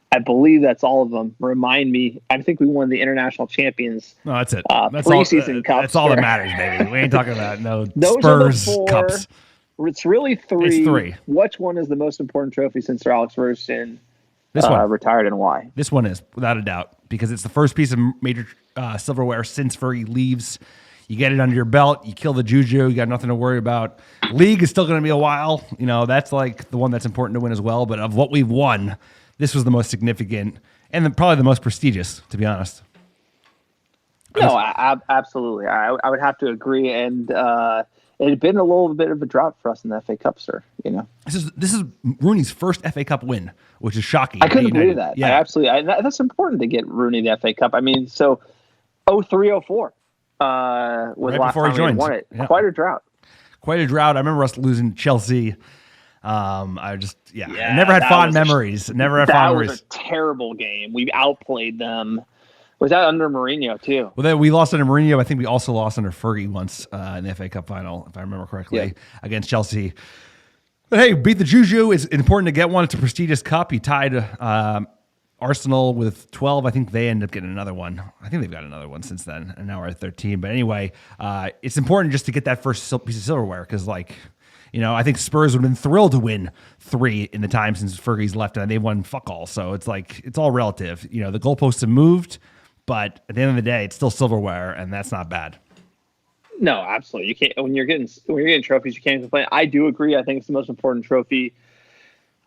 I believe that's all of them. Remind me. I think we won the International Champions. No, that's it. That's preseason cups. That's all that matters, baby. We ain't talking about Those Spurs are the four cups. It's really three. It's three. Which one is the most important trophy since Sir Alex Ferguson retired, and why? This one is, without a doubt, because it's the first piece of major silverware since Fergie leaves. You get it under your belt. You kill the juju. You got nothing to worry about. League is still going to be a while. That's like the one that's important to win as well. But of what we've won, this was the most significant and probably the most prestigious, to be honest. No, absolutely. I would have to agree. And it had been a little bit of a drought for us in the FA Cup, sir. This is Rooney's first FA Cup win, which is shocking. I couldn't believe that. Yeah, that's important to get Rooney the FA Cup. I mean, so 03-04 was right last before time he joined. we won it. Yeah. Quite a drought. Quite a drought. I remember us losing Chelsea. I never had fond memories. That was a terrible game. We outplayed them. Was that under Mourinho too? Well, then we lost under Mourinho. I think we also lost under Fergie once in the FA Cup final, if I remember correctly, against Chelsea. But hey, beat the Juju. It's important to get one. It's a prestigious cup. He tied Arsenal with 12. I think they ended up getting another one. I think they've got another one since then, and now we're at 13. But anyway, it's important just to get that first piece of silverware because, I think Spurs would have been thrilled to win 3 in the time since Fergie's left, and they've won fuck all. So it's it's all relative. The goalposts have moved, but at the end of the day, it's still silverware, and that's not bad. No, absolutely. You can't when you're getting trophies, you can't complain. I do agree. I think it's the most important trophy.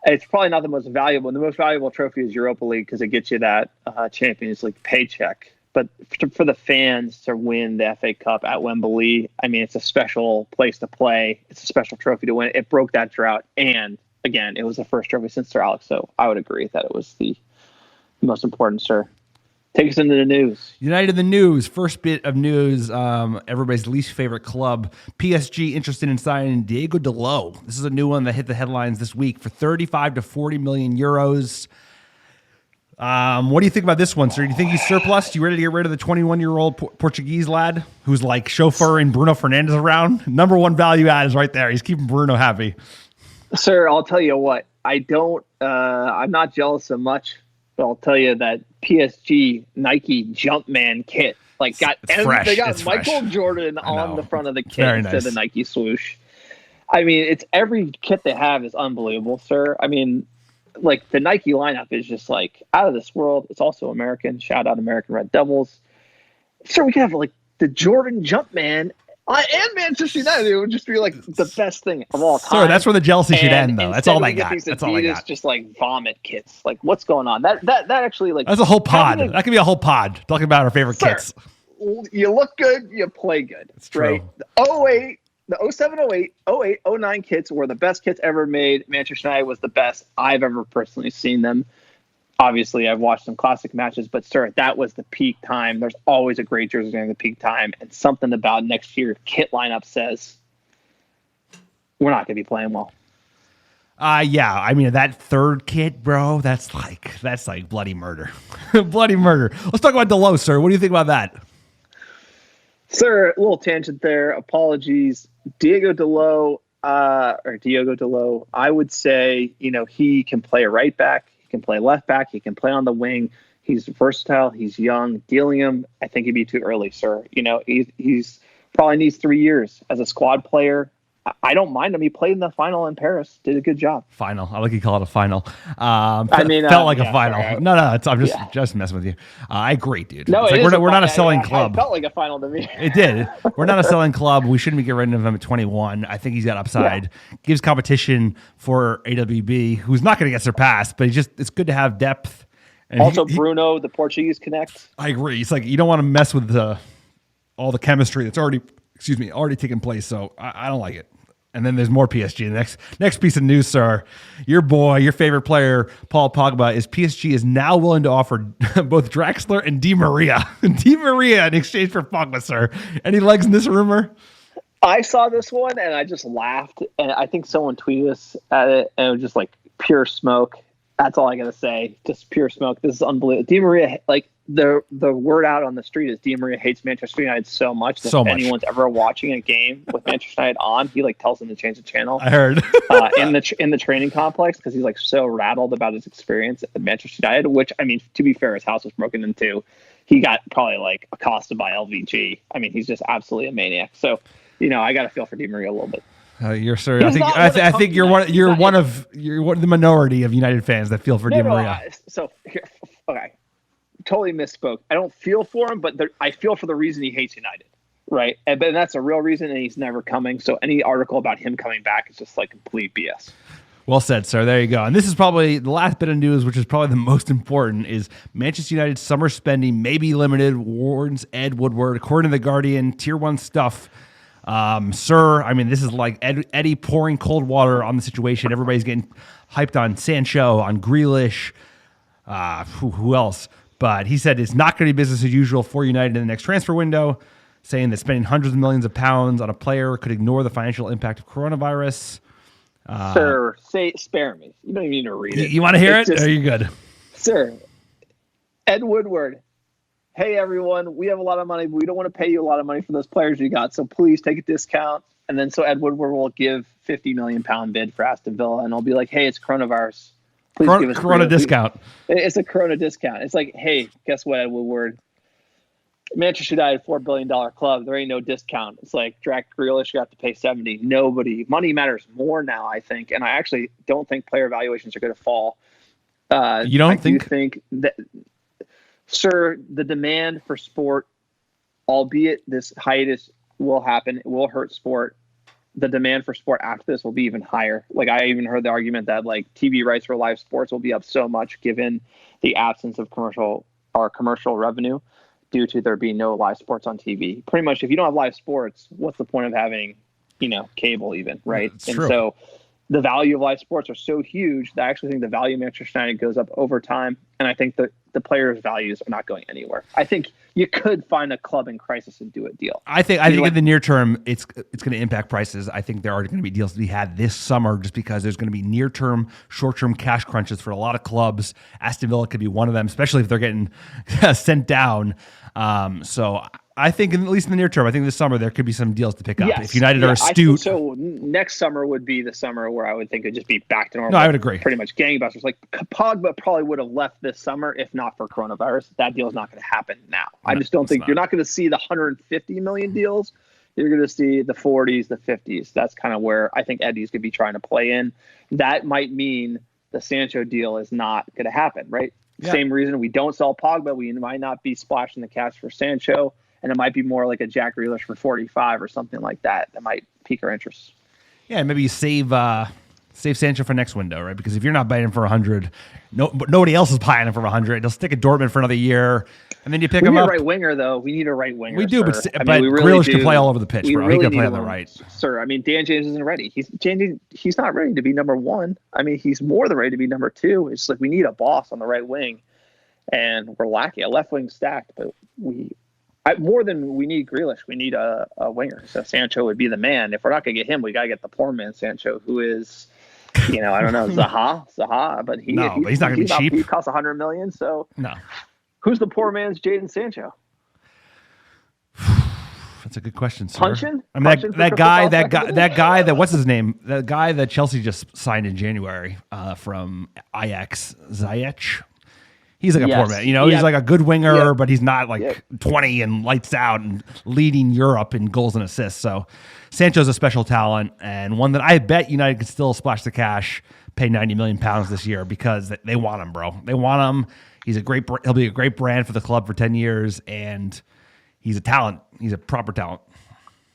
It's probably not the most valuable. The most valuable trophy is Europa League because it gets you that Champions League paycheck. But for the fans to win the FA Cup at Wembly, I mean, it's a special place to play. It's a special trophy to win. It broke that drought. And, again, it was the first trophy since Sir Alex. So I would agree that it was the most important, sir. Take us into the news. United in the news. First bit of news, everybody's least favorite club. PSG interested in signing Diego Dalot. This is a new one that hit the headlines this week for 35 to 40 million euros. What do you think about this one, sir? Do you think he's surplus? You ready to get rid of the 21-year-old Portuguese lad who's like chauffeuring Bruno Fernandes around? Number one value add is right there. He's keeping Bruno happy. Sir, I'll tell you what. I'm not jealous of much But I'll tell you that PSG Nike Jumpman kit, like they got Michael Jordan on the front of the kit instead of the Nike swoosh. I mean, it's every kit they have is unbelievable, sir. I mean, like the Nike lineup is just like out of this world. It's also American. Shout out American Red Devils. Sure, we could have like the Jordan Jumpman and Manchester United. It would just be like the best thing of all time. Sir, that's where the jealousy should end, though. That's all they got. That's all they got. Just like vomit kits. Like, what's going on? That actually like that's a whole pod. That could be a whole pod talking about our favorite kits. You look good, you play good. It's true. Right? The 07, 08, 08, 09 kits were the best kits ever made. Manchester United was the best I've ever personally seen them. Obviously, I've watched some classic matches, but sir, that was the peak time. There's always a great jersey during the peak time, and something about next year's kit lineup says we're not going to be playing well. Yeah, I mean that third kit, bro. That's like bloody murder, bloody murder. Let's talk about Delo, sir. What do you think about that? Sir, a little tangent there. Apologies. Diogo Delo, I would say, he can play a right back. He can play left back. He can play on the wing. He's versatile. He's young. Dealing him, I think he'd be too early, sir. He's probably needs 3 years as a squad player. I don't mind him. He played in the final in Paris. Did a good job. Final. I like you call it a final. Felt like a final. Sorry. No. I'm just messing with you. I agree, dude. No, it's like we're not a selling club. It felt like a final to me. It did. We're not a selling club. We shouldn't be getting rid of him at 21. I think he's got upside. Yeah. Gives competition for AWB, who's not going to get surpassed, but it's good to have depth. And also, Bruno, the Portuguese connect. I agree. It's like you don't want to mess with all the chemistry that's already taken place. So I don't like it. And then there's more PSG. The next piece of news, sir. Your boy, your favorite player, Paul Pogba, PSG is now willing to offer both Draxler and Di Maria. Di Maria in exchange for Pogba, sir. Any legs in this rumor? I saw this one and I just laughed. And I think someone tweeted us at it and it was just like pure smoke. That's all I got to say. Just pure smoke. This is unbelievable. Di Maria, like the word out on the street is Di Maria hates Manchester United so much that if anyone's ever watching a game with Manchester United on, he like tells them to change the channel. I heard in the training complex because he's like so rattled about his experience at Manchester United. Which I mean, to be fair, his house was broken into. He got probably like accosted by LVG. I mean, he's just absolutely a maniac. So I got to feel for Di Maria a little bit. I think you're one of the minority of United fans that feel for Di Maria. Okay, totally misspoke. I don't feel for him, but I feel for the reason he hates United, right? But that's a real reason, and he's never coming. So any article about him coming back is just like complete BS. Well said, sir. There you go. And this is probably the last bit of news, which is probably the most important, is Manchester United's summer spending may be limited, warns Ed Woodward. According to The Guardian, Tier 1 stuff. Sir, I mean, this is like Eddie pouring cold water on the situation. Everybody's getting hyped on Sancho, on Grealish, who else? But he said it's not going to be business as usual for United in the next transfer window, saying that spending hundreds of millions of pounds on a player could ignore the financial impact of coronavirus. Sir, spare me. You don't even need to read it. You want to hear it? Are you good? Sir, Ed Woodward. Hey, everyone, we have a lot of money, but we don't want to pay you a lot of money for those players you got. So please take a discount. And then so Ed Woodward will give £50 million bid for Aston Villa. And I'll be like, hey, it's coronavirus. Please give us Corona discount. It's a Corona discount. It's like, hey, guess what, Ed Woodward? Manchester United, $4 billion club. There ain't no discount. It's like Jack Grealish, you have to pay 70. Nobody. Money matters more now, I think. And I actually don't think player valuations are going to fall. You don't think? I do think that... Sir, the demand for sport, albeit this hiatus will happen, it will hurt sport. The demand for sport after this will be even higher. Like I even heard the argument that like TV rights for live sports will be up so much given the absence of commercial revenue due to there being no live sports on TV. Pretty much, if you don't have live sports, what's the point of having, cable even, right? It's true. So the value of live sports are so huge that I actually think the value of Manchester United goes up over time. And I think that the players' values are not going anywhere. I think you could find a club in crisis and do a deal. I think in the near term, it's going to impact prices. I think there are going to be deals to be had this summer just because there's going to be near-term, short-term cash crunches for a lot of clubs. Aston Villa could be one of them, especially if they're getting sent down. So I think, at least in the near term, I think this summer there could be some deals to pick up. Yes. If United are astute. So next summer would be the summer where I would think it'd just be back to normal. No, I would agree. Pretty much gangbusters. Like Pogba probably would have left this summer if not for coronavirus. That deal is not going to happen now. I just don't think you're not going to see the 150 million deals. You're going to see the 40s, the 50s. That's kind of where I think Eddie's going to be trying to play in. That might mean the Sancho deal is not going to happen, right? Yeah. Same reason we don't sell Pogba. We might not be splashing the cash for Sancho, and it might be more like a Jack Grealish for 45 or something like that. That might pique our interest. Yeah, maybe you save Sancho for next window, right? Because if you're not buying him for 100, nobody else is buying him for 100. They'll stick at Dortmund for another year, and then you pick him up. We need a right winger, though. We need a right winger. We do, sir. but we really Grealish can play all over the pitch, bro. He can play on the right. Sir, I mean, Dan James isn't ready. He's not ready to be number one. I mean, he's more than ready to be number two. It's like we need a boss on the right wing, and we're lacking. A left wing stacked, but more than we need Grealish, we need a winger. So Sancho would be the man. If we're not going to get him, we got to get the poor man Sancho, who is, I don't know, Zaha, but he's not going to be cheap. He costs 100 million. So no, who's the poor man's Jadon Sancho? That's a good question, sir. Punching? I mean, that guy, what's his name? That guy that Chelsea just signed in January from Ajax, Ziyech. He's like a poor man, he's like a good winger, but he's not like 20 and lights out and leading Europe in goals and assists. So Sancho's a special talent and one that I bet United could still splash the cash, pay 90 million pounds this year because they want him, bro. They want him. He'll be a great brand for the club for 10 years and he's a talent. He's a proper talent.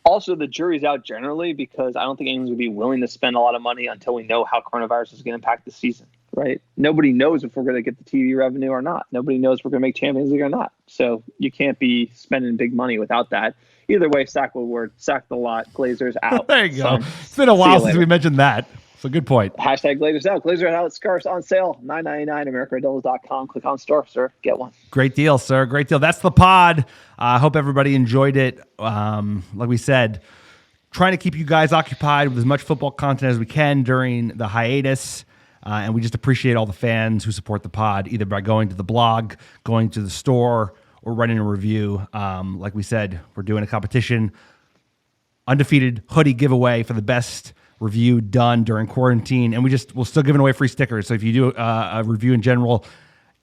Also, the jury's out generally because I don't think anyone's going to be willing to spend a lot of money until we know how coronavirus is going to impact the season, right? Nobody knows if we're going to get the TV revenue or not. Nobody knows if we're going to make Champions League or not. So you can't be spending big money without that. Either way, sack Woodward, sack the lot, Glazers out. There you go. It's been a while since we mentioned that. So good point. Hashtag Glazers out. Glazers out. Scarves on sale. $9.99. americanreddevils.com. Click on store, sir. Get one. Great deal, sir. Great deal. That's the pod. I hope everybody enjoyed it. Like we said, trying to keep you guys occupied with as much football content as we can during the hiatus. And we just appreciate all the fans who support the pod, either by going to the blog, going to the store, or writing a review. Like we said, we're doing a competition. Undefeated hoodie giveaway for the best review done during quarantine, and we're still giving away free stickers. So if you do a review in general,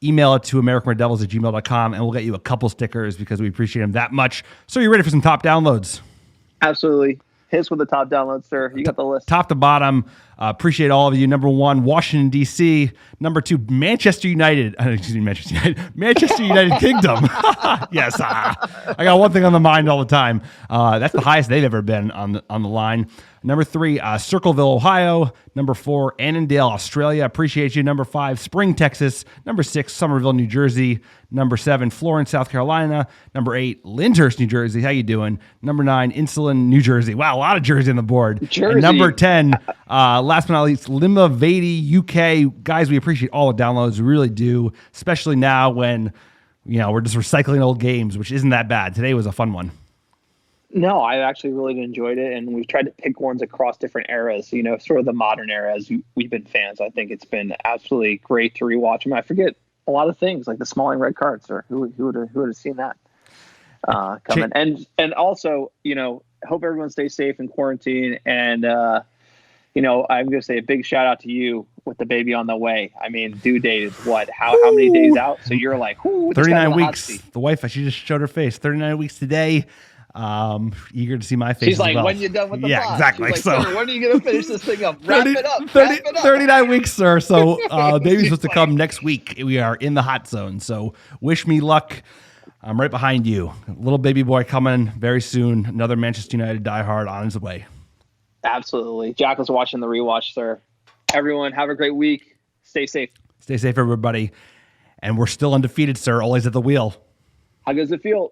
email it to americanreddevils@gmail.com, and we'll get you a couple stickers because we appreciate them that much. So you're ready for some top downloads? Absolutely. Hit us with the top downloads, sir. You got the list. Top to bottom. Appreciate all of you. Number 1, Washington, D.C. Number 2, Manchester United. Manchester United Kingdom. Yes. I got one thing on the mind all the time. That's the highest they've ever been on the line. Number 3, Circleville, Ohio. Number 4, Annandale, Australia. Appreciate you. Number 5, Spring, Texas. Number 6, Somerville, New Jersey. Number 7, Florence, South Carolina. Number 8, Lyndhurst, New Jersey. How you doing? Number 9, Insulan, New Jersey. Wow, a lot of Jersey on the board. Jersey. And number 10, last but not least, Limavady, UK. Guys, we appreciate all the downloads. We really do, especially now when we're just recycling old games, which isn't that bad. Today was a fun one. No, I actually really enjoyed it, and we've tried to pick ones across different eras, sort of the modern era as we've been fans. I think it's been absolutely great to rewatch them. I forget a lot of things, like the Smalling red cards, or who would have seen that coming. And also, hope everyone stays safe in quarantine, and I'm going to say a big shout out to you with the baby on the way. I mean, due date is what? How many days out? So you're like, 39 weeks. The wife, she just showed her face. 39 weeks today. Eager to see my face. She's like, well. when you done with the pod? Exactly. Like, so when are you going to finish this thing up? Wrap it up. 39 weeks, sir. So baby's supposed to come next week. We are in the hot zone. So wish me luck. I'm right behind you. Little baby boy coming very soon. Another Manchester United diehard on his way. Absolutely. Jack was watching the rewatch, sir. Everyone, have a great week. Stay safe. Stay safe, everybody. And we're still undefeated, sir. Always at the wheel. How good does it feel?